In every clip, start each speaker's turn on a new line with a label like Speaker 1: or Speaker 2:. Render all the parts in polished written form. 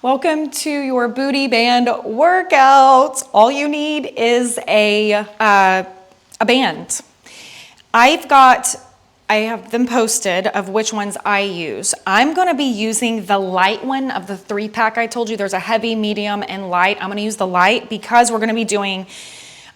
Speaker 1: Welcome to your booty band workout. All you need is a band. I have them posted of which ones I use. I'm gonna be using the light one of the 3-pack I told you. There's a heavy, medium, and light. I'm gonna use the light because we're gonna be doing,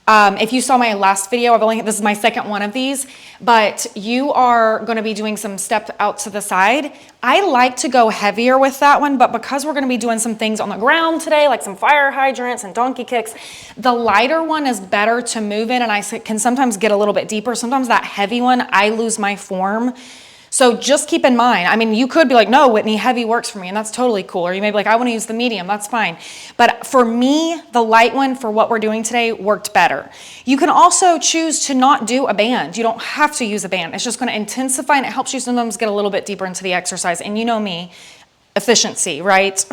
Speaker 1: if you saw my last video, this is my second one of these, but you are gonna be doing some step out to the side. I like to go heavier with that one, but because we're gonna be doing some things on the ground today, like some fire hydrants and donkey kicks, the lighter one is better to move in, and I can sometimes get a little bit deeper. Sometimes that heavy one, I lose my form. So just keep in mind, I mean, you could be like, no, Whitney, heavy works for me, and that's totally cool. Or you may be like, I want to use the medium, that's fine. But for me, the light one for what we're doing today worked better. You can also choose to not do a band. You don't have to use a band. It's just going to intensify, and it helps you sometimes get a little bit deeper into the exercise. And you know me, efficiency, right?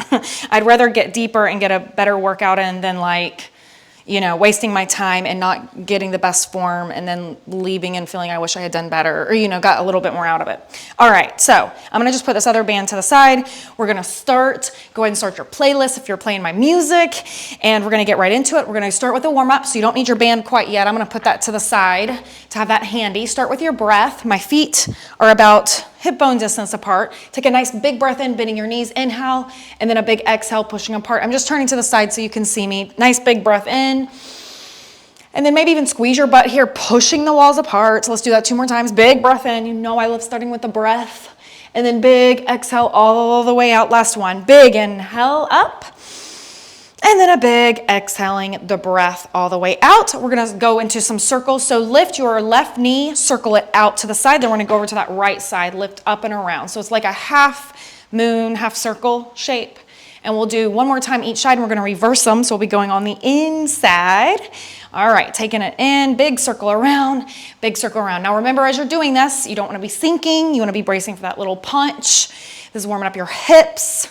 Speaker 1: I'd rather get deeper and get a better workout in than wasting my time and not getting the best form and then leaving and feeling I wish I had done better or, got a little bit more out of it. All right, so I'm gonna just put this other band to the side. We're gonna go ahead and start your playlist if you're playing my music, and we're gonna get right into it. We're gonna start with a warm up, so you don't need your band quite yet. I'm gonna put that to the side to have that handy. Start with your breath. My feet are about hip bone distance apart. Take a nice big breath in, bending your knees, inhale, and then a big exhale, pushing apart. I'm just turning to the side so you can see me. Nice big breath in, and then maybe even squeeze your butt here, pushing the walls apart. So let's do that 2 more times. Big breath in. You know I love starting with the breath. And then big exhale all the way out. Last one. Big inhale up. And then a big exhaling the breath all the way out. We're gonna go into some circles. So lift your left knee, circle it out to the side. Then we're gonna go over to that right side, lift up and around. So it's like a half moon, half circle shape. And we'll do 1 more time each side, and we're gonna reverse them. So we'll be going on the inside. All right, taking it in, big circle around, big circle around. Now remember, as you're doing this, you don't wanna be sinking. You wanna be bracing for that little punch. This is warming up your hips.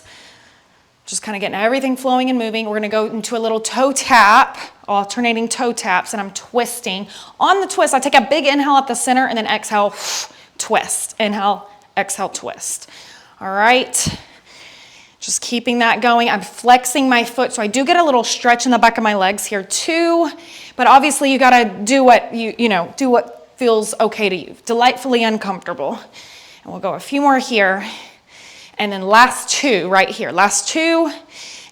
Speaker 1: Just kind of getting everything flowing and moving. We're gonna go into a little toe tap, alternating toe taps, and I'm twisting. On the twist, I take a big inhale at the center and then exhale, twist. Inhale, exhale, twist. All right, just keeping that going. I'm flexing my foot, so I do get a little stretch in the back of my legs here too, but obviously you gotta do what do what feels okay to you, delightfully uncomfortable. And we'll go a few more here. And then last 2 right here, last 2,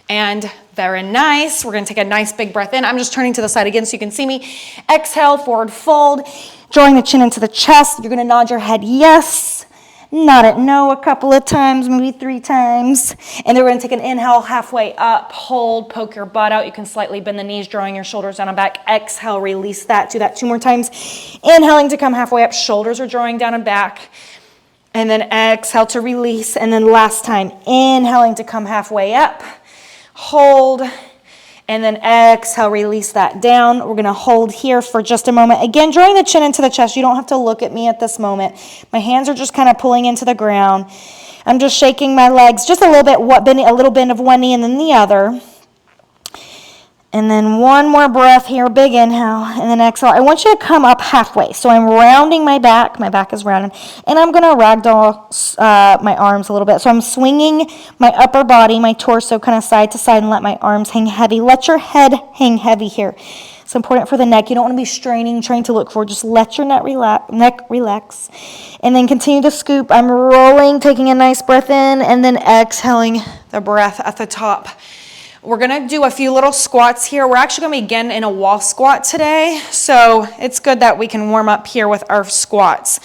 Speaker 1: and very nice. We're gonna take a nice big breath in. I'm just turning to the side again so you can see me. Exhale, forward fold, drawing the chin into the chest. You're gonna nod your head yes, nod it no a couple of times, maybe 3 times. And then we're gonna take an inhale halfway up, hold, poke your butt out. You can slightly bend the knees, drawing your shoulders down and back. Exhale, release that. Do that 2 more times. Inhaling to come halfway up, shoulders are drawing down and back. And then exhale to release. And then last time, inhaling to come halfway up, hold, and then exhale, release that down. We're gonna hold here for just a moment. Again, drawing the chin into the chest. You don't have to look at me at this moment. My hands are just kind of pulling into the ground. I'm just shaking my legs just a little bit, a little bend of one knee and then the other. And then 1 more breath here, big inhale, and then exhale. I want you to come up halfway. So I'm rounding my back is rounded, and I'm gonna ragdoll my arms a little bit. So I'm swinging my upper body, my torso kind of side to side, and let my arms hang heavy. Let your head hang heavy here. It's important for the neck. You don't wanna be straining, trying to look forward. Just let your neck relax. And then continue to scoop. I'm rolling, taking a nice breath in, and then exhaling the breath at the top. We're gonna do a few little squats here. We're actually gonna begin in a wall squat today, so it's good that we can warm up here with our squats.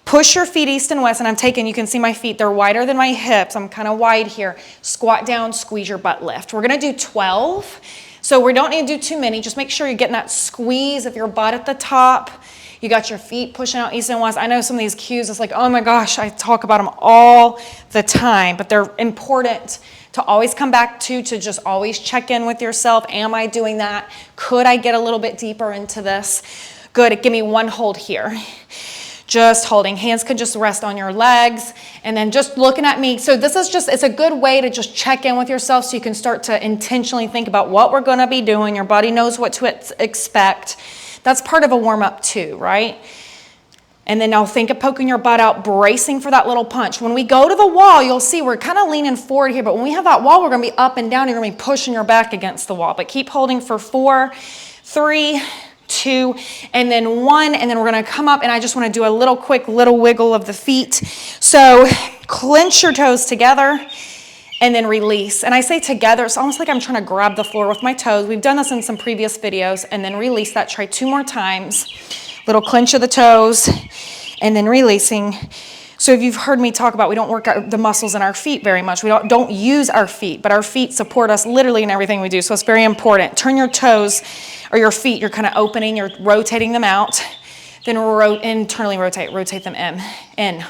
Speaker 1: Push your feet east and west, and you can see my feet, they're wider than my hips. I'm kind of wide here. Squat down, squeeze your butt lift. We're gonna do 12, so we don't need to do too many. Just make sure you're getting that squeeze of your butt at the top. You got your feet pushing out east and west. I know some of these cues, it's like, oh my gosh, I talk about them all the time, but they're important to always come back to just always check in with yourself. Am I doing that? Could I get a little bit deeper into this? Good, give me 1 hold here. Just holding. Hands could just rest on your legs, and then just looking at me. So this is it's a good way to just check in with yourself so you can start to intentionally think about what we're gonna be doing. Your body knows what to expect. That's part of a warm up too, right? And then now think of poking your butt out, bracing for that little punch. When we go to the wall, you'll see we're kind of leaning forward here, but when we have that wall, we're gonna be up and down. You're gonna be pushing your back against the wall. But keep holding for 4, 3, 2, and then 1, and then we're gonna come up, and I just wanna do a little quick little wiggle of the feet. So clench your toes together, and then release. And I say together, it's almost like I'm trying to grab the floor with my toes. We've done this in some previous videos, and then release that. Try 2 more times. Little clench of the toes, and then releasing. So if you've heard me talk about, we don't work out the muscles in our feet very much. We don't use our feet, but our feet support us literally in everything we do. So it's very important. Turn your toes, or your feet, you're kind of opening, you're rotating them out. Then internally rotate them in. And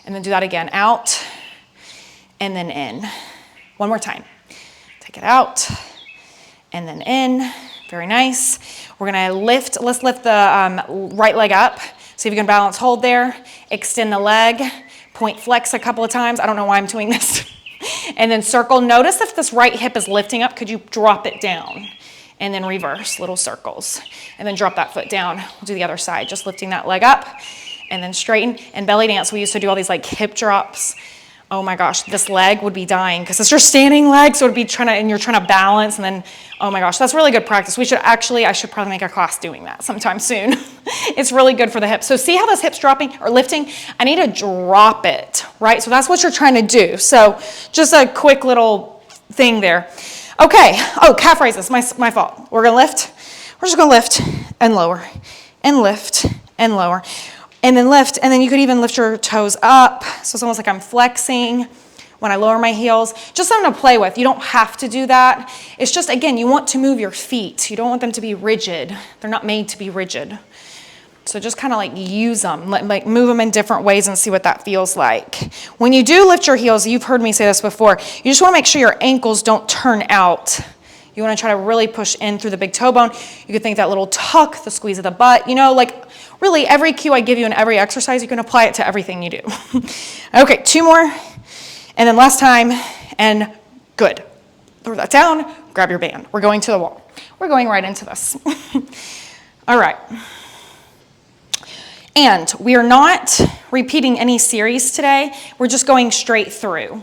Speaker 1: then do that again, out, and then in. One more time. Take it out, and then in. Very nice. We're gonna lift, let's lift the right leg up. See if you can balance, hold there. Extend the leg, point flex a couple of times. I don't know why I'm doing this. And then circle. Notice if this right hip is lifting up, could you drop it down? And then reverse, little circles. And then drop that foot down. We'll do the other side, just lifting that leg up and then straighten. And belly dance, we used to do all these like hip drops. Oh my gosh, this leg would be dying because it's your standing leg, so it'd be and you're trying to balance, and then, oh my gosh, that's really good practice. I should probably make a class doing that sometime soon. It's really good for the hips. So see how this hip's dropping or lifting? I need to drop it, right? So that's what you're trying to do. So just a quick little thing there. Okay, calf raises, my fault. We're gonna lift, we're just gonna lift and lower, and lift and lower. And then lift, and then you could even lift your toes up. So it's almost like I'm flexing when I lower my heels. Just something to play with. You don't have to do that. It's just, again, you want to move your feet. You don't want them to be rigid. They're not made to be rigid. So just kind of like use them, like move them in different ways and see what that feels like. When you do lift your heels, you've heard me say this before, you just want to make sure your ankles don't turn out. You want to try to really push in through the big toe bone. You could think that little tuck, the squeeze of the butt, like really every cue I give you in every exercise, you can apply it to everything you do. Okay, 2 more, and then last time, and good. Throw that down, grab your band. We're going to the wall. We're going right into this. All right. And we are not repeating any series today. We're just going straight through.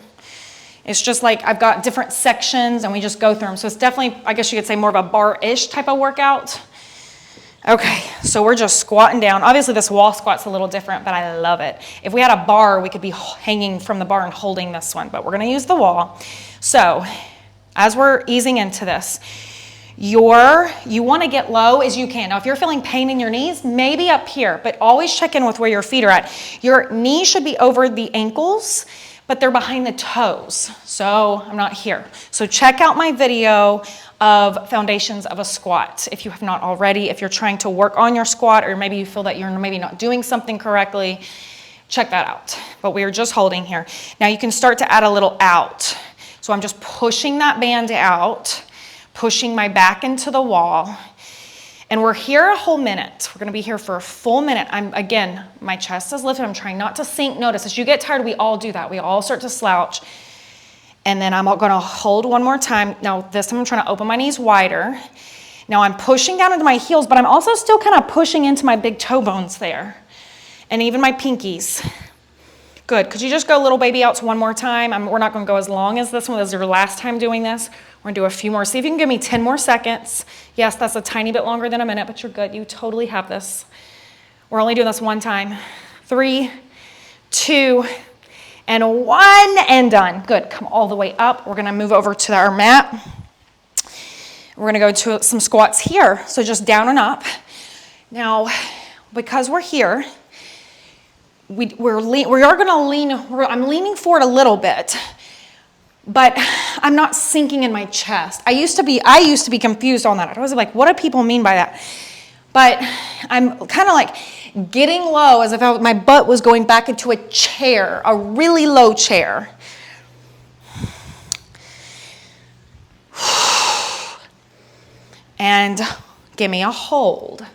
Speaker 1: It's just like I've got different sections and we just go through them. So it's definitely, I guess you could say, more of a bar-ish type of workout. Okay, so we're just squatting down. Obviously this wall squat's a little different, but I love it. If we had a bar, we could be hanging from the bar and holding this one, but we're gonna use the wall. So as we're easing into this, you wanna get low as you can. Now if you're feeling pain in your knees, maybe up here, but always check in with where your feet are at. Your knees should be over the ankles, but they're behind the toes. So I'm not here. So check out my video of foundations of a squat if you have not already. If you're trying to work on your squat, or maybe you feel that you're maybe not doing something correctly, check that out. But we are just holding here. Now you can start to add a little out. So I'm just pushing that band out, pushing my back into the wall. And we're here a whole minute. We're gonna be here for a full minute. Again, my chest is lifted. I'm trying not to sink. Notice, as you get tired, we all do that. We all start to slouch. And then I'm gonna hold one more time. Now this time I'm trying to open my knees wider. Now I'm pushing down into my heels, but I'm also still kind of pushing into my big toe bones there. And even my pinkies. Good, could you just go little baby outs one more time? We're not gonna go as long as this one as your last time doing this. We're gonna do a few more. See if you can give me 10 more seconds. Yes, that's a tiny bit longer than a minute, but you're good. You totally have this. We're only doing this one time. 3, 2, and 1, and done. Good, come all the way up. We're gonna move over to our mat. We're gonna go to some squats here. So just down and up. Now, because we're here, we are gonna lean, I'm leaning forward a little bit, but I'm not sinking in my chest. I used to be confused on that. I was like, what do people mean by that? But I'm kind of like getting low as if my butt was going back into a chair, a really low chair. And give me a hold.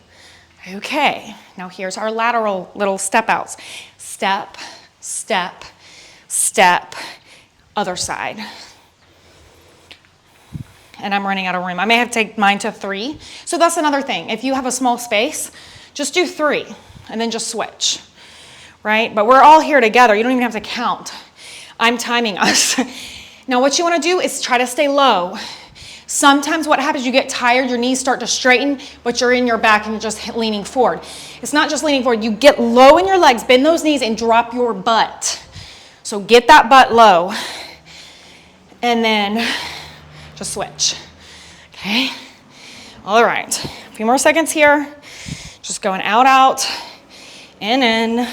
Speaker 1: Okay, now here's our lateral little step outs. Step, step, step, other side. And I'm running out of room. I may have to take mine to 3. So that's another thing. If you have a small space, just do 3 and then just switch. right? But we're all here together. You don't even have to count. I'm timing us. Now what you want to do is try to stay low. Sometimes what happens, you get tired, your knees start to straighten, but you're in your back and you're just leaning forward. It's not just leaning forward. You get low in your legs, bend those knees, and drop your butt. So get that butt low. And then just switch. Okay? All right. A few more seconds here. Just going out, out, in.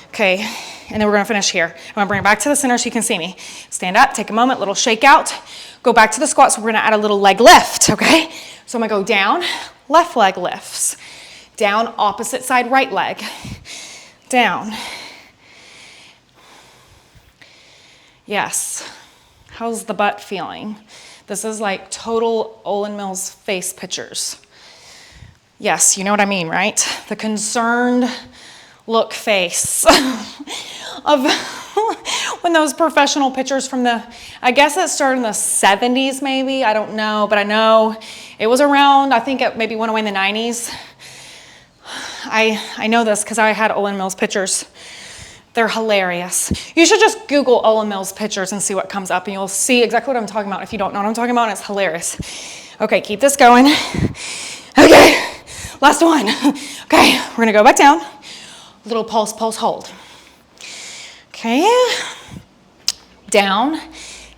Speaker 1: Okay. And then we're going to finish here. I'm going to bring it back to the center so you can see me. Stand up, take a moment, little shake out. Go back to the squat, so we're going to add a little leg lift, okay? So I'm going to go down, left leg lifts. Down, opposite side, right leg. Down. Yes. How's the butt feeling? This is like total Olan Mills face pictures. Yes, you know what I mean, right? The concerned look face of when those professional pictures from I guess it started in the 70s maybe, I don't know, but I know it was around, I think it maybe went away in the 90s. I know this because I had Olan Mills pictures. They're hilarious. You should just Google Olan Mills pictures and see what comes up, and you'll see exactly what I'm talking about if you don't know what I'm talking about, and it's hilarious. Okay, keep this going. Okay, last one. Okay, we're gonna go back down. Little pulse, pulse, hold. Okay, down,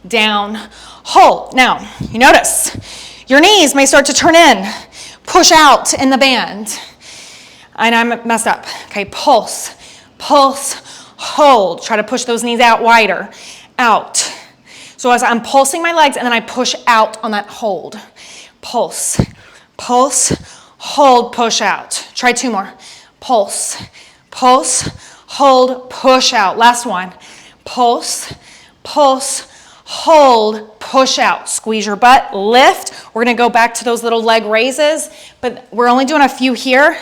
Speaker 1: down, hold. Now, you notice your knees may start to turn in, push out in the band. And I messed up. Okay, pulse, pulse, hold. Try to push those knees out wider, out. So as I'm pulsing my legs and then I push out on that hold. Pulse, pulse, hold, push out. Try two more. Pulse, pulse, hold, push out. Last one. Pulse, pulse, hold, push out. Squeeze your butt, lift. We're gonna go back to those little leg raises, but we're only doing a few here.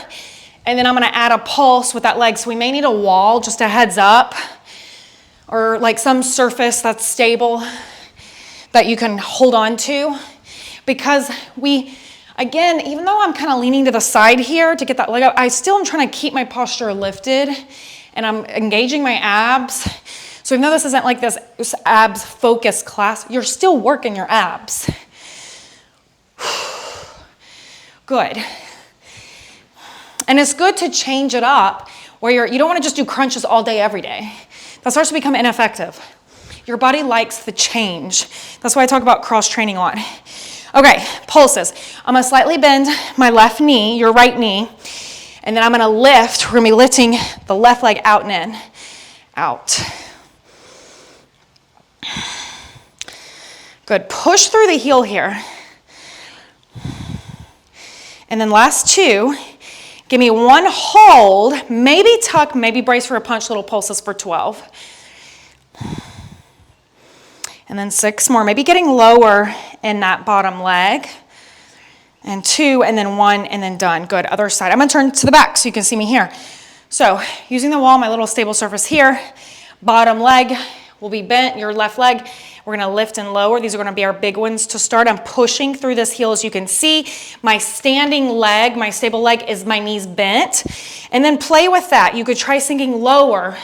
Speaker 1: And then I'm gonna add a pulse with that leg. So we may need a wall, just a heads up, or like some surface that's stable that you can hold on to. Because again, even though I'm kind of leaning to the side here to get that leg up, I still am trying to keep my posture lifted and I'm engaging my abs. So even though this isn't like this abs focus class, you're still working your abs. Good. And it's good to change it up where you don't want to just do crunches all day, every day. That starts to become ineffective. Your body likes the change. That's why I talk about cross training a lot. Okay, pulses. I'm gonna slightly bend my left knee, your right knee, and then I'm gonna lift. We're gonna be lifting the left leg out and in, out. Good, push through the heel here. And then last two, give me one hold, maybe tuck, maybe brace for a punch, little pulses for 12. And then 6 more, maybe getting lower in that bottom leg. And 2, and then 1, and then done. Good, other side. I'm gonna turn to the back so you can see me here. So using the wall, my little stable surface here, bottom leg will be bent, your left leg. We're gonna lift and lower. These are gonna be our big ones to start. I'm pushing through this heel as you can see. My standing leg, my stable leg is my knees bent. And then play with that. You could try sinking lower,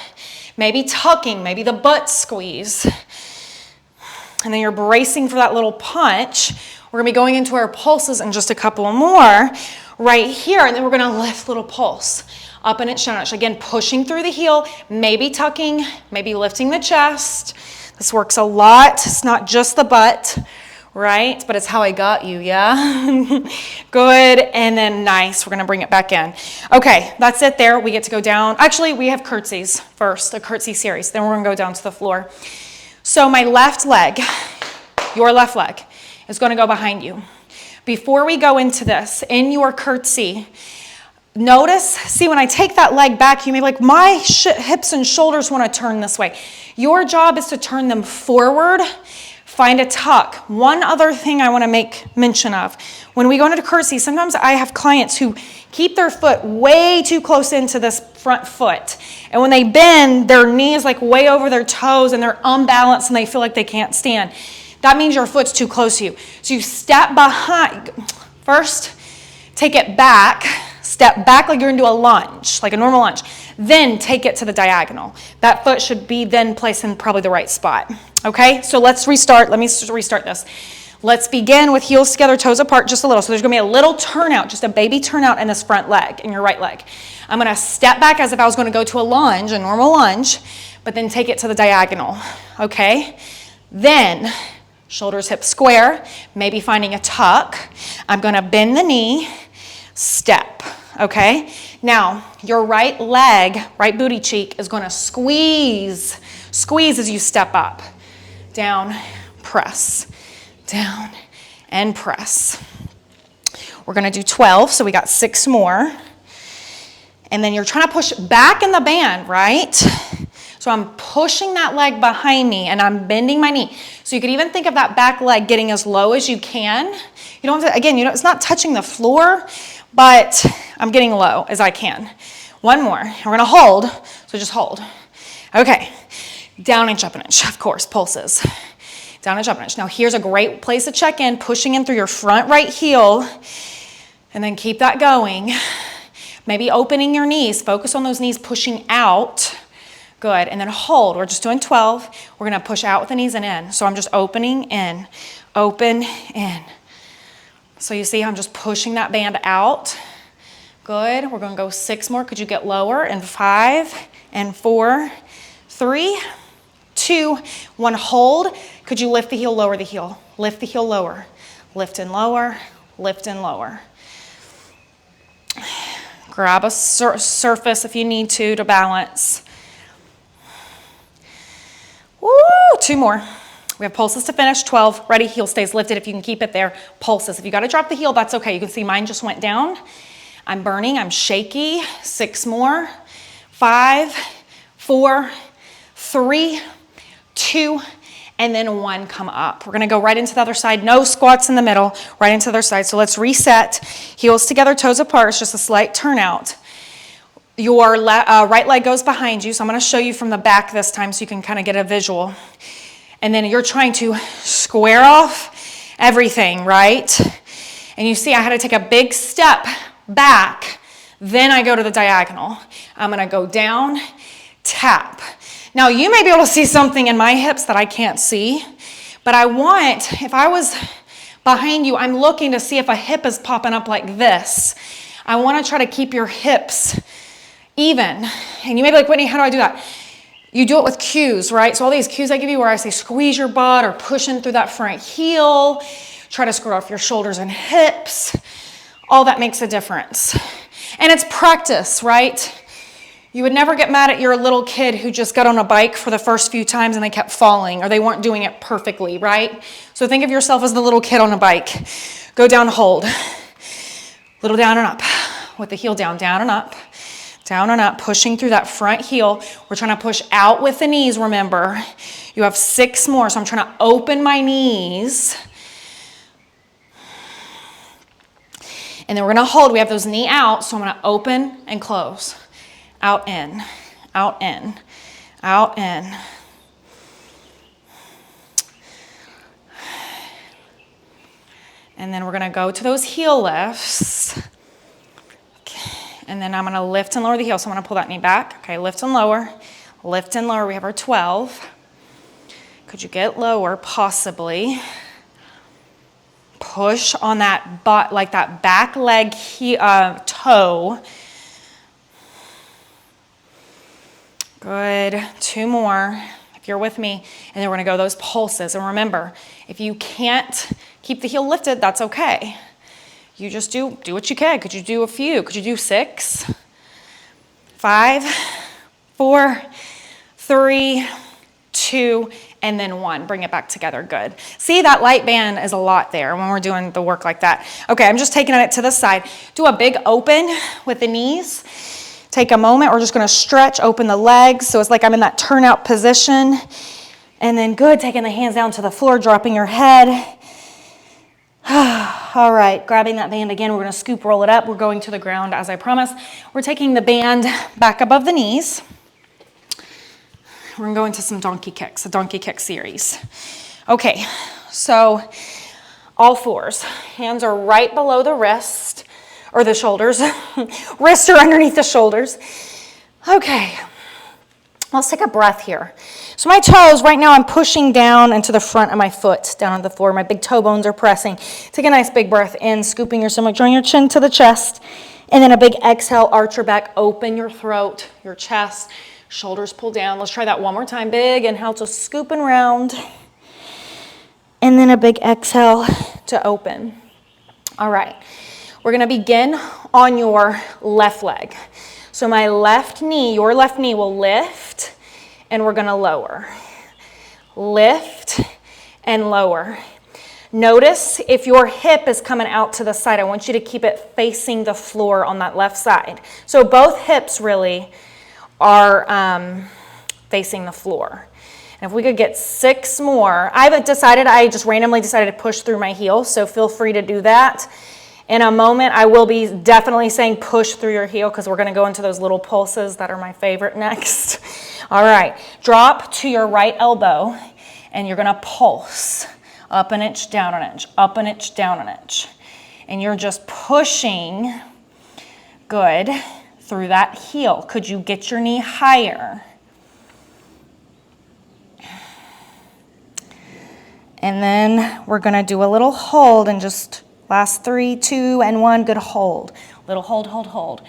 Speaker 1: maybe tucking, maybe the butt squeeze. And then you're bracing for that little punch. We're gonna be going into our pulses in just a couple more right here. And then we're gonna lift little pulse. Up and down. Again, pushing through the heel, maybe tucking, maybe lifting the chest. This works a lot. It's not just the butt, right? But it's how I got you, yeah? Good, and then nice. We're gonna bring it back in. Okay, that's it there. We get to go down. Actually, we have curtsies first, a curtsy series. Then we're gonna go down to the floor. So my left leg, your left leg, is gonna go behind you. Before we go into this, in your curtsy, notice, see when I take that leg back, you may be like, my hips and shoulders wanna turn this way. Your job is to turn them forward, find a tuck. One other thing I wanna make mention of. When we go into curtsy, sometimes I have clients who keep their foot way too close into this front foot. And when they bend, their knee is like way over their toes and they're unbalanced and they feel like they can't stand. That means your foot's too close to you. So you step behind, first, take it back, step back like you're gonna do a lunge, like a normal lunge. Then take it to the diagonal. That foot should be then placed in probably the right spot. Okay, so let's restart. Let me restart this. Let's begin with heels together, toes apart just a little. So there's gonna be a little turnout, just a baby turnout in this front leg, in your right leg. I'm gonna step back as if I was gonna go to a lunge, a normal lunge, but then take it to the diagonal, okay? Then, shoulders hip square, maybe finding a tuck. I'm gonna bend the knee, step, okay? Now, your right leg, right booty cheek is gonna squeeze as you step up. Down, press. Down and press. We're gonna do 12, so we got 6 more. And then you're trying to push back in the band, right? So I'm pushing that leg behind me and I'm bending my knee. So you could even think of that back leg getting as low as you can. You don't have to, again, it's not touching the floor, but I'm getting low as I can. One more, we're gonna hold, so just hold. Okay, down inch, up an inch, of course, pulses. Down inch, up an inch. Now here's a great place to check in, pushing in through your front right heel, and then keep that going. Maybe opening your knees, focus on those knees pushing out. Good, and then hold. We're just doing 12. We're gonna push out with the knees and in. So I'm just opening in, open, in. So you see I'm just pushing that band out. Good, we're gonna go 6 more. Could you get lower? And 5, and 4, 3, 2, 1, hold. Could you lift the heel, lower the heel? Lift the heel lower. Lift and lower, lift and lower. Grab a surface if you need to balance. Woo, 2 more. We have pulses to finish, 12. Ready, heel stays lifted if you can keep it there. Pulses. If you gotta drop the heel, that's okay. You can see mine just went down. I'm burning, I'm shaky. 6 more. 5, 4, 3, 2, and then 1, come up. We're gonna go right into the other side. No squats in the middle, right into the other side. So let's reset. Heels together, toes apart. It's just a slight turnout. Your right leg goes behind you. So I'm gonna show you from the back this time so you can kind of get a visual. And then you're trying to square off everything, right? And you see I had to take a big step back, then I go to the diagonal. I'm gonna go down, tap. Now you may be able to see something in my hips that I can't see, but I want, if I was behind you, I'm looking to see if a hip is popping up like this. I wanna try to keep your hips even. And you may be like, Whitney, how do I do that? You do it with cues, right? So all these cues I give you where I say squeeze your butt or push in through that front heel, try to square off your shoulders and hips, all that makes a difference. And it's practice, right? You would never get mad at your little kid who just got on a bike for the first few times and they kept falling or they weren't doing it perfectly, right? So think of yourself as the little kid on a bike. Go down, hold. Little down and up. With the heel down, down and up. Down and up, pushing through that front heel. We're trying to push out with the knees, remember. You have 6 more, so I'm trying to open my knees. And then we're gonna hold, we have those knee out, so I'm gonna open and close. Out, in, out, in, out, in. And then we're gonna go to those heel lifts. And then I'm gonna lift and lower the heel. So I'm gonna pull that knee back. Okay, lift and lower. Lift and lower, we have our 12. Could you get lower, possibly? Push on that butt, like that back leg toe. Good, 2 more, if you're with me. And then we're gonna go those pulses. And remember, if you can't keep the heel lifted, that's okay. You just do what you can. Could you do a few? Could you do 6, 5, 4, 3, 2, and then 1. Bring it back together, good. See, that light band is a lot there when we're doing the work like that. Okay, I'm just taking it to the side. Do a big open with the knees. Take a moment, we're just gonna stretch, open the legs, so it's like I'm in that turnout position. And then good, taking the hands down to the floor, dropping your head. All right, grabbing that band again, we're gonna scoop, roll it up. We're going to the ground as I promised. We're taking the band back above the knees. We're gonna go into some donkey kicks, a donkey kick series. Okay, so all 4s. Hands are right below the wrist. or the shoulders. Wrists are underneath the shoulders. Okay, let's take a breath here. So my toes, right now I'm pushing down into the front of my foot, down on the floor. My big toe bones are pressing. Take a nice big breath in, scooping your stomach, drawing your chin to the chest. And then a big exhale, arch your back, open your throat, your chest, shoulders pull down. Let's try that one more time. Big inhale to scoop and round. And then a big exhale to open. All right, we're gonna begin on your left leg. So my left knee, your left knee will lift, and we're gonna lower. Lift and lower. Notice if your hip is coming out to the side, I want you to keep it facing the floor on that left side. So both hips really are facing the floor. And if we could get 6 more, I just randomly decided to push through my heel, so feel free to do that. In a moment, I will be definitely saying push through your heel because we're going to go into those little pulses that are my favorite next. All right, drop to your right elbow and you're going to pulse up an inch, down an inch, up an inch, down an inch. And you're just pushing, good, through that heel. Could you get your knee higher? And then we're going to do a little hold and just last 3, 2, and 1, good hold. Little hold, hold, hold.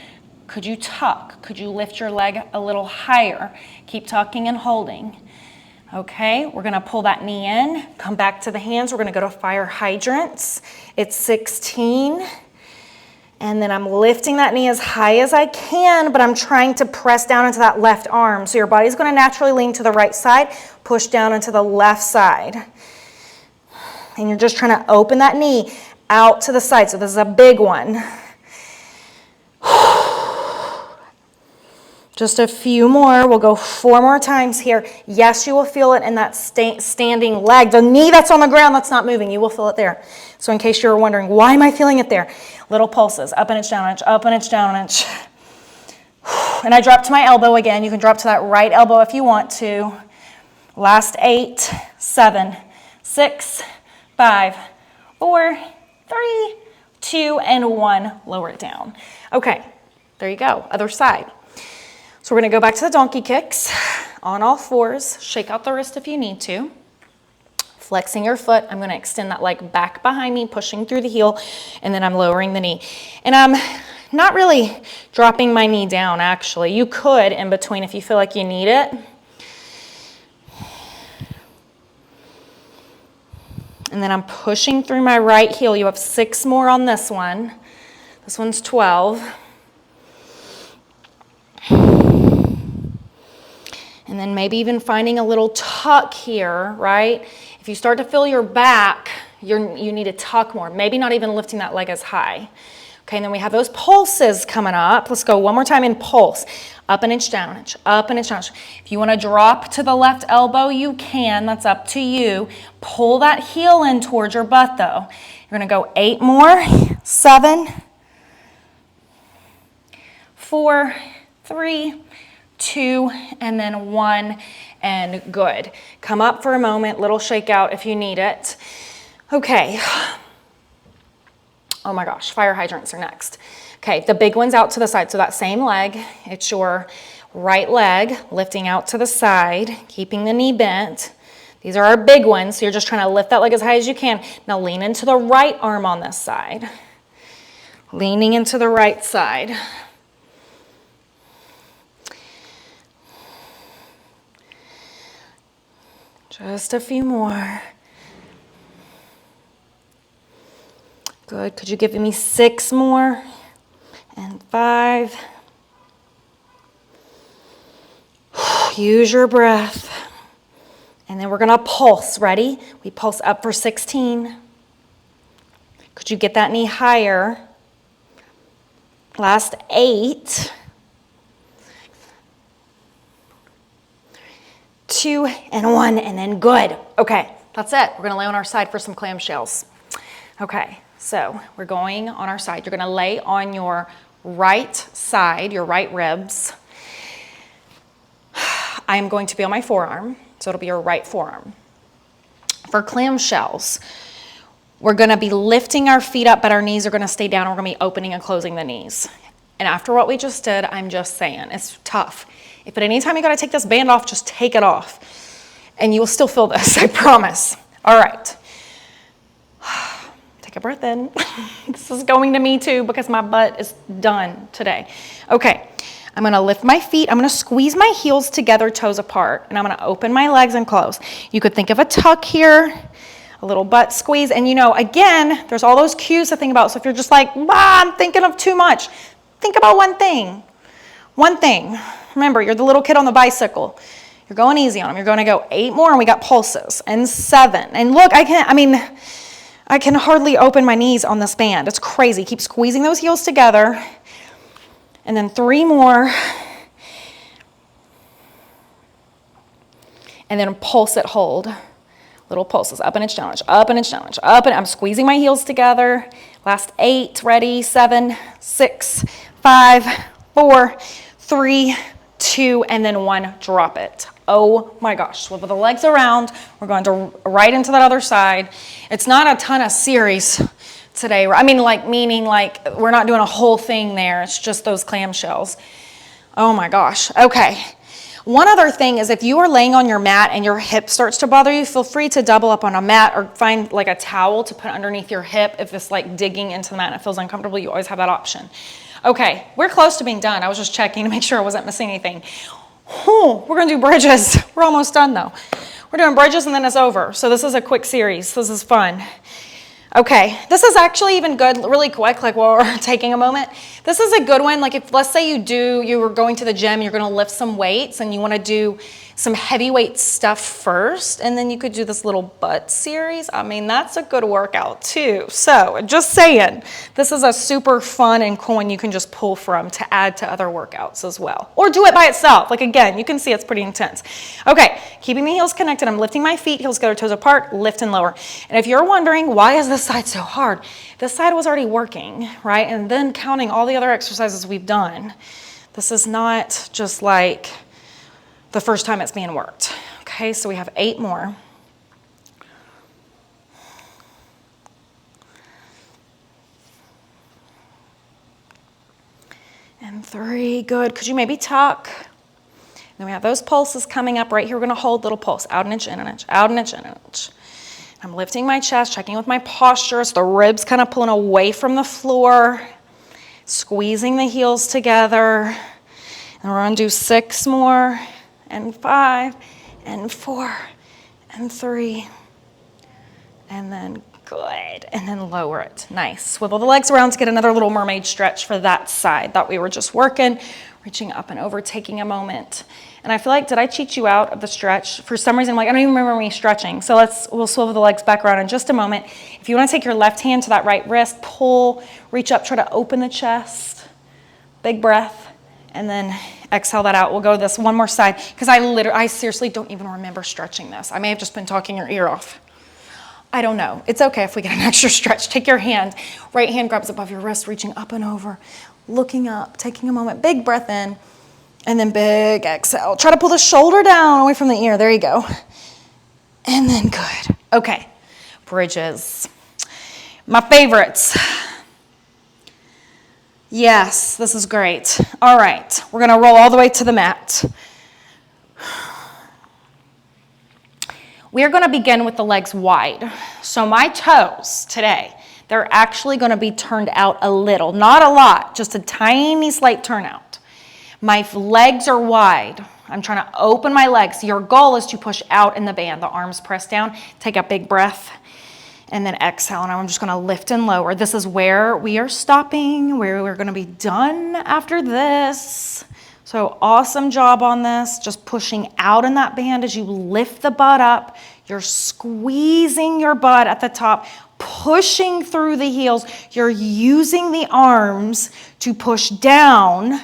Speaker 1: Could you tuck? Could you lift your leg a little higher? Keep tucking and holding. Okay, we're gonna pull that knee in, come back to the hands. We're gonna go to fire hydrants. It's 16. And then I'm lifting that knee as high as I can, but I'm trying to press down into that left arm. So your body's gonna naturally lean to the right side, push down into the left side. And you're just trying to open that knee out to the side. So this is a big one. Just a few more. We'll go 4 more times here. Yes, you will feel it in that standing leg. The knee that's on the ground that's not moving, you will feel it there. So in case you're wondering, why am I feeling it there? Little pulses, up an inch, down an inch, up an inch, down an inch. And I drop to my elbow again. You can drop to that right elbow if you want to. Last 8, 7, 6, 5, 4, 3, 2, and 1. Lower it down. Okay, there you go. Other side. So we're going to go back to the donkey kicks on all 4s. Shake out the wrist if you need to. Flexing your foot. I'm going to extend that leg back behind me, pushing through the heel, and then I'm lowering the knee. And I'm not really dropping my knee down, actually. You could in between if you feel like you need it. And then I'm pushing through my right heel. You have 6 more on this one. This one's 12. And then maybe even finding a little tuck here, right? If you start to feel your back, you need to tuck more. Maybe not even lifting that leg as high. Okay, and then we have those pulses coming up. Let's go one more time in pulse. Up an inch, down an inch, up an inch, down an inch. If you want to drop to the left elbow, you can. That's up to you. Pull that heel in towards your butt, though. You're going to go 8 more. 7, 4, 3, 2, and then 1, and good. Come up for a moment, little shakeout if you need it. Okay. Oh my gosh, fire hydrants are next. Okay, the big one's out to the side. So that same leg, it's your right leg lifting out to the side, keeping the knee bent. These are our big ones, so you're just trying to lift that leg as high as you can. Now lean into the right arm on this side. Leaning into the right side. Just a few more. Good. Could you give me 6 more? And 5. Use your breath. And then we're going to pulse. Ready? We pulse up for 16. Could you get that knee higher? Last 8. 2, and 1, and then good. Okay, that's it. We're going to lay on our side for some clamshells. Okay, so we're going on our side. You're going to lay on your right side, your right ribs. I am going to be on my forearm, so it'll be your right forearm. For clamshells, We're gonna be lifting our feet up, but our knees are gonna stay down. We're gonna be opening and closing the knees. And after what we just did, I'm just saying, it's tough. If at any time you gotta take this band off, just take it off. And you will still feel this, I promise. All right. Take a breath in. This is going to me too because my butt is done today. Okay, I'm gonna lift my feet. I'm gonna squeeze my heels together, toes apart, and I'm gonna open my legs and close. You could think of a tuck here, a little butt squeeze, and again, there's all those cues to think about. So if you're just like, I'm thinking of too much, think about one thing. One thing. Remember, you're the little kid on the bicycle. You're going easy on them. You're going to go 8 more, and we got pulses, and 7. And look, I can hardly open my knees on this band. It's crazy. Keep squeezing those heels together. And then 3 more. And then pulse it, hold. Little pulses, up and inch, down inch, up and inch, down inch, up and I'm squeezing my heels together. Last 8, ready, 7, 6, 5, 4, 3, 2, and then 1, drop it. Oh my gosh, swivel the legs around. We're going to right into that other side. It's not a ton of series today. Meaning we're not doing a whole thing there. It's just those clamshells. Oh my gosh, okay. One other thing is if you are laying on your mat and your hip starts to bother you, feel free to double up on a mat or find like a towel to put underneath your hip. If it's like digging into the mat and it feels uncomfortable, you always have that option. Okay, we're close to being done. I was just checking to make sure I wasn't missing anything. We're gonna do bridges. We're almost done though. We're doing bridges and then it's over. So this is a quick series. This is fun. Okay, this is actually even good, really quick, like while we're taking a moment. This is a good one, like if, let's say you were going to the gym, you're gonna lift some weights and you wanna do some heavyweight stuff first, and then you could do this little butt series. That's a good workout too. So, just saying, this is a super fun and cool one you can just pull from to add to other workouts as well. Or do it by itself. Like again, you can see it's pretty intense. Okay, keeping the heels connected, I'm lifting my feet, heels go toes apart, lift and lower. And if you're wondering, why is this side so hard? This side was already working, right? And then counting all the other exercises we've done. This is not just like the first time it's being worked. Okay, so we have 8 more. And 3, good. Could you maybe tuck? Then we have those pulses coming up right here. We're gonna hold little pulse, out an inch, in an inch, out an inch, in an inch. I'm lifting my chest, checking with my posture. So the ribs kind of pulling away from the floor, squeezing the heels together. And we're gonna do 6 more, and 5, and 4, and 3, and then good, and then lower it. Nice. Swivel the legs around to get another little mermaid stretch for that side that we were just working, reaching up and over, taking a moment. And I feel like, did I cheat you out of the stretch? For some reason, I don't even remember me stretching. So we'll swivel the legs back around in just a moment. If you want to take your left hand to that right wrist, pull, reach up, try to open the chest. Big breath, and then exhale that out. We'll go this one more side because I seriously don't even remember stretching this. I may have just been talking your ear off. I don't know. It's okay if we get an extra stretch. Take your hand. Right hand grabs above your wrist, reaching up and over, looking up, taking a moment. Big breath in, and then big exhale. Try to pull the shoulder down away from the ear. There you go. And then good. Okay, bridges. My favorites. Yes, this is great. All right, we're gonna roll all the way to the mat. We are gonna begin with the legs wide. So my toes today, they're actually gonna be turned out a little, not a lot, just a tiny slight turnout. My legs are wide. I'm trying to open my legs. Your goal is to push out in the band, the arms pressed down. Take a big breath. And then exhale, and I'm just gonna lift and lower. This is where we are stopping, where we're gonna be done after this. So awesome job on this, just pushing out in that band as you lift the butt up. You're squeezing your butt at the top, pushing through the heels. You're using the arms to push down,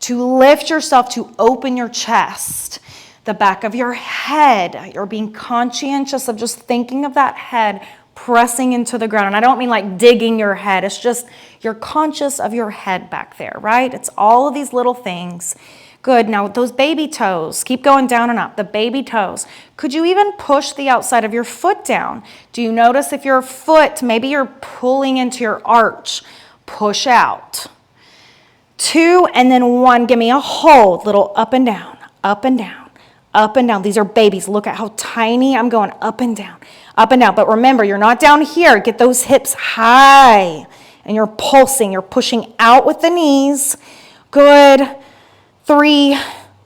Speaker 1: to lift yourself, to open your chest. The back of your head, you're being conscientious of just thinking of that head pressing into the ground. And I don't mean like digging your head. It's just you're conscious of your head back there, right? It's all of these little things. Good, now with those baby toes, keep going down and up, the baby toes. Could you even push the outside of your foot down? Do you notice if your foot, maybe you're pulling into your arch, push out. 2 and then 1, give me a hold, little up and down, up and down, up and down. These are babies, look at how tiny I'm going, up and down, but remember, you're not down here, get those hips high, and you're pulsing, you're pushing out with the knees, good, 3,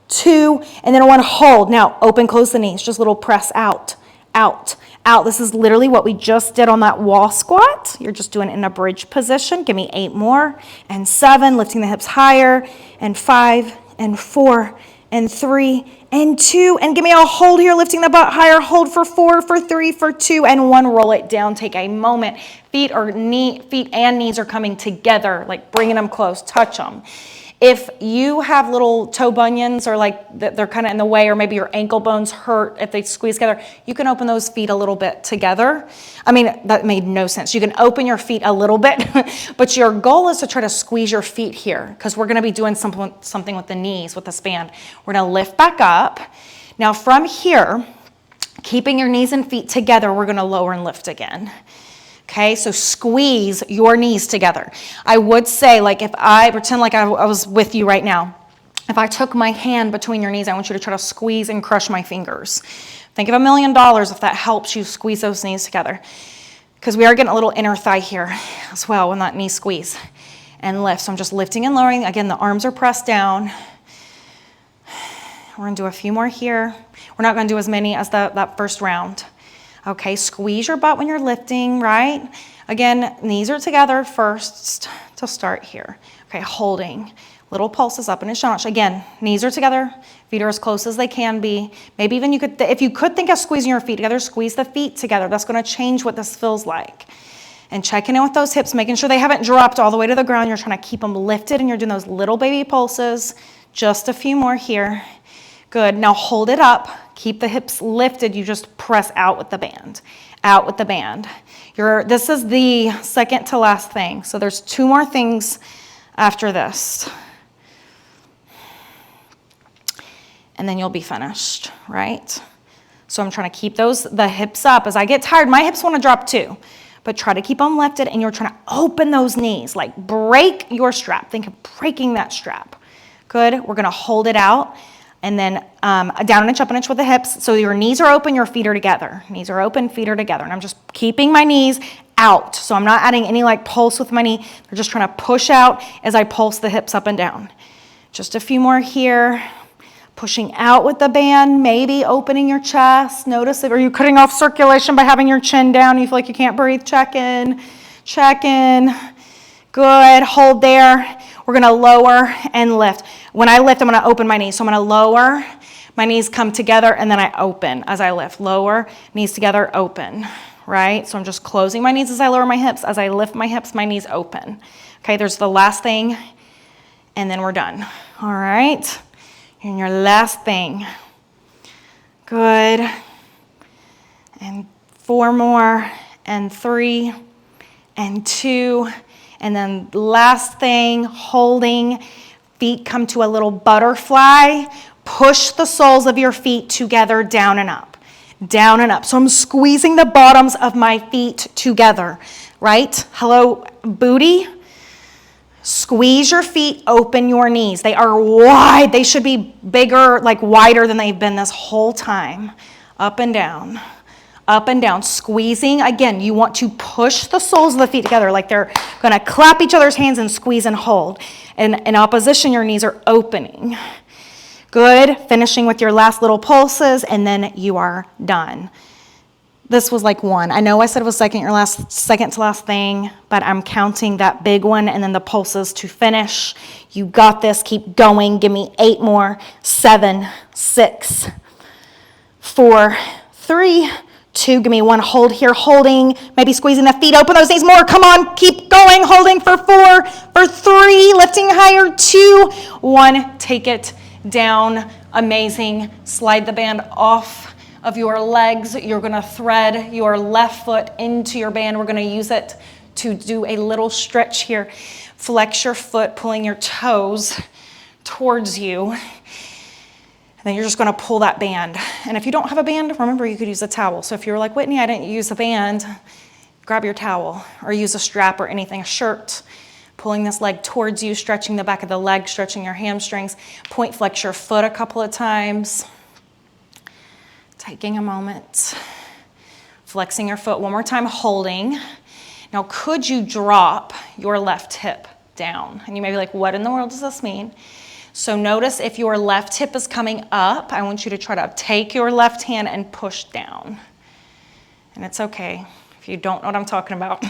Speaker 1: 2, and then 1, hold. Now, open, close the knees, just a little press out, out, out. This is literally what we just did on that wall squat. You're just doing it in a bridge position. Give me 8 more, and 7, lifting the hips higher, and 5, and 4, and 3, and 2, and give me a hold here, lifting the butt higher, hold for 4, for 3, for 2, and 1, roll it down, take a moment. Feet and knees are coming together, like bringing them close, touch them. If you have little toe bunions or like they're kind of in the way, or maybe your ankle bones hurt if they squeeze together, you can open those feet a little bit together. I mean, that made no sense. You can open your feet a little bit, but your goal is to try to squeeze your feet here, because we're going to be doing something with the knees, with the span. We're going to lift back up. Now from here, keeping your knees and feet together, we're going to lower and lift again. Okay, so squeeze your knees together. I would say, like, if I pretend like I was with you right now, if I took my hand between your knees, I want you to try to squeeze and crush my fingers. Think of $1 million if that helps you squeeze those knees together. Because we are getting a little inner thigh here as well when that knee squeeze and lift. So I'm just lifting and lowering. Again, the arms are pressed down. We're going to do a few more here. We're not going to do as many as that first round. Okay, squeeze your butt when you're lifting, right? Again, knees are together first to start here. Okay, holding. Little pulses up and a down. Again, knees are together, feet are as close as they can be. Maybe even if you could think of squeezing your feet together, squeeze the feet together. That's going to change what this feels like. And checking in with those hips, making sure they haven't dropped all the way to the ground. You're trying to keep them lifted, and you're doing those little baby pulses. Just a few more here. Good. Now hold it up. Keep the hips lifted. You just press out with the band. Out with the band. This is the second to last thing. So there's 2 more things after this. And then you'll be finished, right? So I'm trying to keep the hips up. As I get tired, my hips want to drop too. But try to keep them lifted, and you're trying to open those knees. Like break your strap. Think of breaking that strap. Good. We're going to hold it out. And then down an inch, up an inch with the hips. So your knees are open, your feet are together. Knees are open, feet are together. And I'm just keeping my knees out. So I'm not adding any like pulse with my knee. They're just trying to push out as I pulse the hips up and down. Just a few more here. Pushing out with the band, maybe opening your chest. Notice if, are you cutting off circulation by having your chin down? You feel like you can't breathe? Check in. Check in. Good. Hold there. We're going to lower and lift. When I lift, I'm going to open my knees. So I'm going to lower, my knees come together, and then I open as I lift. Lower, knees together, open, right? So I'm just closing my knees as I lower my hips. As I lift my hips, my knees open. Okay, there's the last thing, and then we're done. All right, and your last thing. Good. And 4 more, and 3, and 2, and then last thing, holding. Feet come to a little butterfly. Push the soles of your feet together, down and up. Down and up. So I'm squeezing the bottoms of my feet together, right? Hello, booty. Squeeze your feet, open your knees. They are wide. They should be bigger, like wider than they've been this whole time. Up and down. Up and down, squeezing. Again, you want to push the soles of the feet together like they're going to clap each other's hands and squeeze and hold. And in opposition, your knees are opening. Good. Finishing with your last little pulses, and then you are done. This was like 1. I know I said it was second to last thing, but I'm counting that big one and then the pulses to finish. You got this. Keep going. Give me 8 more. 7, 6, 4, 3, 2, give me 1, hold here, holding, maybe squeezing the feet, open those knees more, come on, keep going, holding for 4, for 3, lifting higher, 2, 1, take it down, amazing, slide the band off of your legs, you're gonna thread your left foot into your band, we're gonna use it to do a little stretch here, flex your foot, pulling your toes towards you. And then you're just gonna pull that band. And if you don't have a band, remember you could use a towel. So if you're like, Whitney, I didn't use a band, grab your towel or use a strap or anything, a shirt. Pulling this leg towards you, stretching the back of the leg, stretching your hamstrings. Point flex your foot a couple of times. Taking a moment. Flexing your foot one more time, holding. Now, could you drop your left hip down? And you may be like, what in the world does this mean? So notice if your left hip is coming up, I want you to try to take your left hand and push down. And it's okay if you don't know what I'm talking about.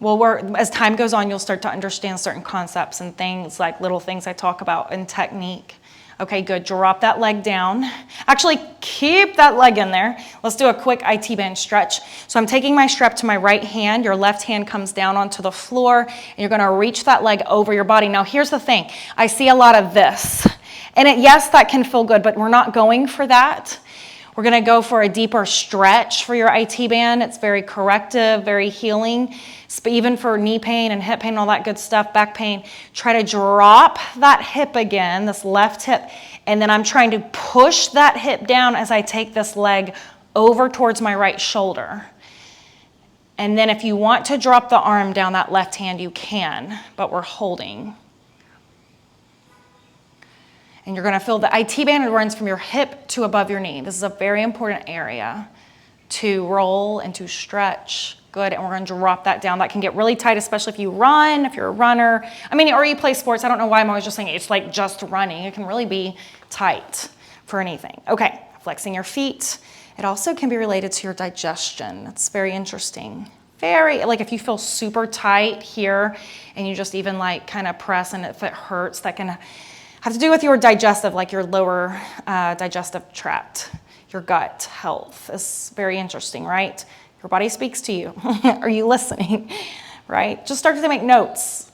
Speaker 1: Well, as time goes on, you'll start to understand certain concepts and things, like little things I talk about in technique. Okay, good. Drop that leg down. Actually, keep that leg in there. Let's do a quick IT band stretch. So I'm taking my strap to my right hand. Your left hand comes down onto the floor, and you're going to reach that leg over your body. Now, here's the thing. I see a lot of this. And yes, that can feel good, but we're not going for that. We're going to go for a deeper stretch for your IT band. It's very corrective, very healing. Even for knee pain and hip pain and all that good stuff, back pain, try to drop that hip again, this left hip, and then I'm trying to push that hip down as I take this leg over towards my right shoulder. And then if you want to drop the arm down that left hand, you can, but we're holding. And you're going to feel the IT band runs from your hip to above your knee. This is a very important area to roll and to stretch. Good, and we're going to drop that down. That can get really tight, especially if you run, if you're a runner. I mean, or you play sports. I don't know why I'm always just saying it's like just running. It can really be tight for anything. Okay, flexing your feet. It also can be related to your digestion. It's very interesting. Very, like if you feel super tight here and you just even like kind of press and if it hurts, that can have to do with your digestive, like your lower digestive tract, your gut health. Is very interesting, right? Your body speaks to you. Are you listening? Right? Just start to make notes.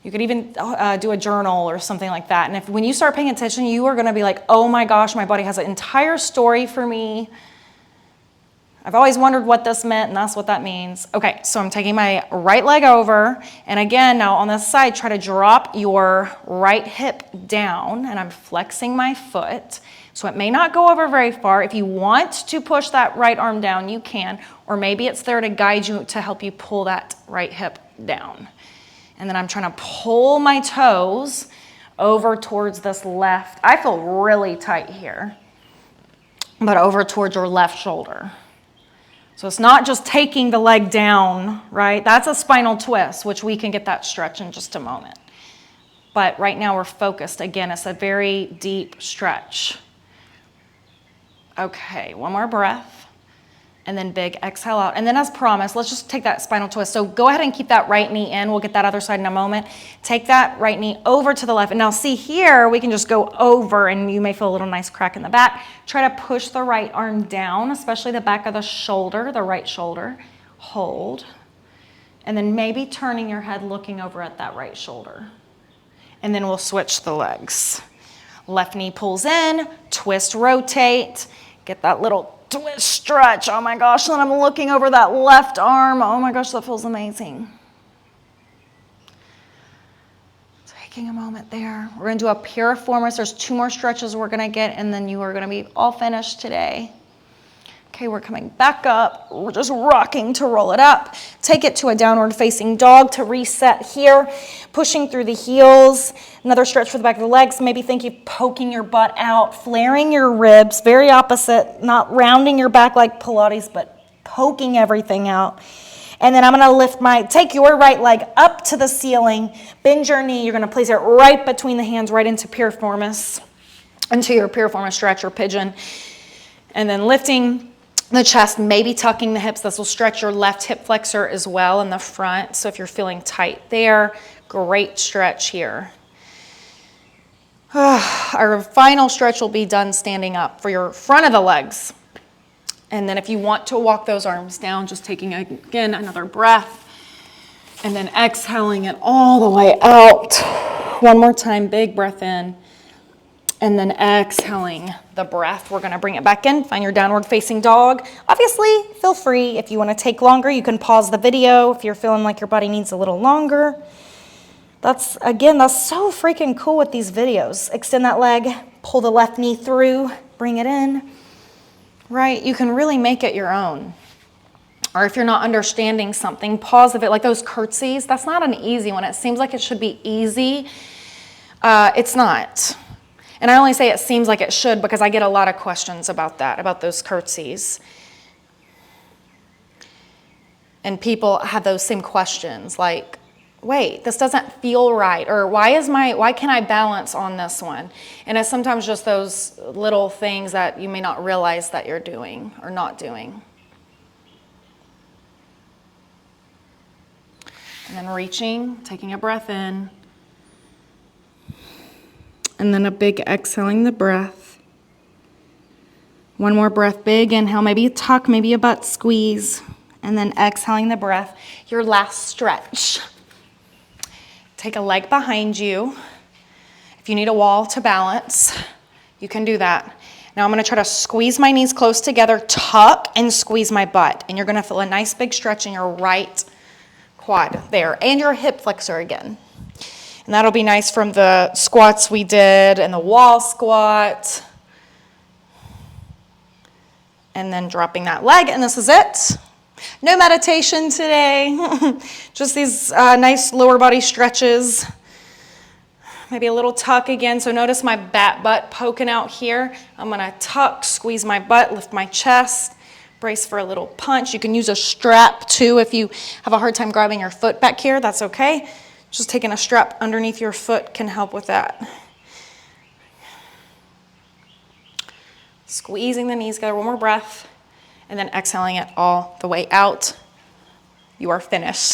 Speaker 1: You could even do a journal or something like that. And when you start paying attention, you are going to be like, oh my gosh, my body has an entire story for me. I've always wondered what this meant, and that's what that means. Okay, so I'm taking my right leg over. And again, now on this side, try to drop your right hip down. And I'm flexing my foot. So it may not go over very far. If you want to push that right arm down, you can. Or maybe it's there to guide you, to help you pull that right hip down. And then I'm trying to pull my toes over towards this left. I feel really tight here. But over towards your left shoulder. So it's not just taking the leg down, right? That's a spinal twist, which we can get that stretch in just a moment. But right now we're focused. Again, it's a very deep stretch. Okay, one more breath, and then big exhale out. And then as promised, let's just take that spinal twist. So go ahead and keep that right knee in. We'll get that other side in a moment. Take that right knee over to the left. And now see here, we can just go over, and you may feel a little nice crack in the back. Try to push the right arm down, especially the back of the shoulder, the right shoulder. Hold. And then maybe turning your head, looking over at that right shoulder. And then we'll switch the legs. Left knee pulls in, twist, rotate. Get that little twist stretch. Oh my gosh, then I'm looking over that left arm. Oh my gosh, that feels amazing. Taking a moment there. We're going to do a piriformis. There's 2 more stretches we're going to get, and then you are going to be all finished today. Okay, we're coming back up. We're just rocking to roll it up. Take it to a downward facing dog to reset here. Pushing through the heels. Another stretch for the back of the legs. Maybe think you poking your butt out, flaring your ribs. Very opposite. Not rounding your back like Pilates, but poking everything out. And then I'm going to take your right leg up to the ceiling. Bend your knee. You're going to place it right between the hands, right into piriformis. Into your piriformis stretch or pigeon. And then lifting the chest, maybe tucking the hips. This will stretch your left hip flexor as well in the front. So if you're feeling tight there, great stretch here. Our final stretch will be done standing up for your front of the legs. And then if you want to walk those arms down, just taking, again, another breath. And then exhaling it all the way out. One more time, big breath in. And then exhaling the breath. We're going to bring it back in. Find your downward facing dog. Obviously, feel free. If you want to take longer, you can pause the video if you're feeling like your body needs a little longer. That's so freaking cool with these videos. Extend that leg, pull the left knee through, bring it in. Right, you can really make it your own. Or if you're not understanding something, pause of it, like those curtsies. That's not an easy one. It seems like it should be easy. It's not. And I only say it seems like it should because I get a lot of questions about that, about those curtsies. And people have those same questions like, wait, this doesn't feel right, or why can't I balance on this one? And it's sometimes just those little things that you may not realize that you're doing or not doing. And then reaching, taking a breath in, and then a big exhaling the breath. One more breath, big inhale, maybe a tuck, maybe a butt squeeze, and then exhaling the breath. Your last stretch. Take a leg behind you. If you need a wall to balance, you can do that. Now I'm going to try to squeeze my knees close together, tuck and squeeze my butt. And you're going to feel a nice big stretch in your right quad there and your hip flexor again. And that'll be nice from the squats we did and the wall squat. And then dropping that leg, and this is it. No meditation today, just these nice lower body stretches. Maybe a little tuck again, so notice my butt poking out here. I'm gonna tuck, squeeze my butt, lift my chest, brace for a little punch. You can use a strap too if you have a hard time grabbing your foot back here, that's okay. Just taking a strap underneath your foot can help with that. Squeezing the knees together, one more breath. And then exhaling it all the way out. You are finished.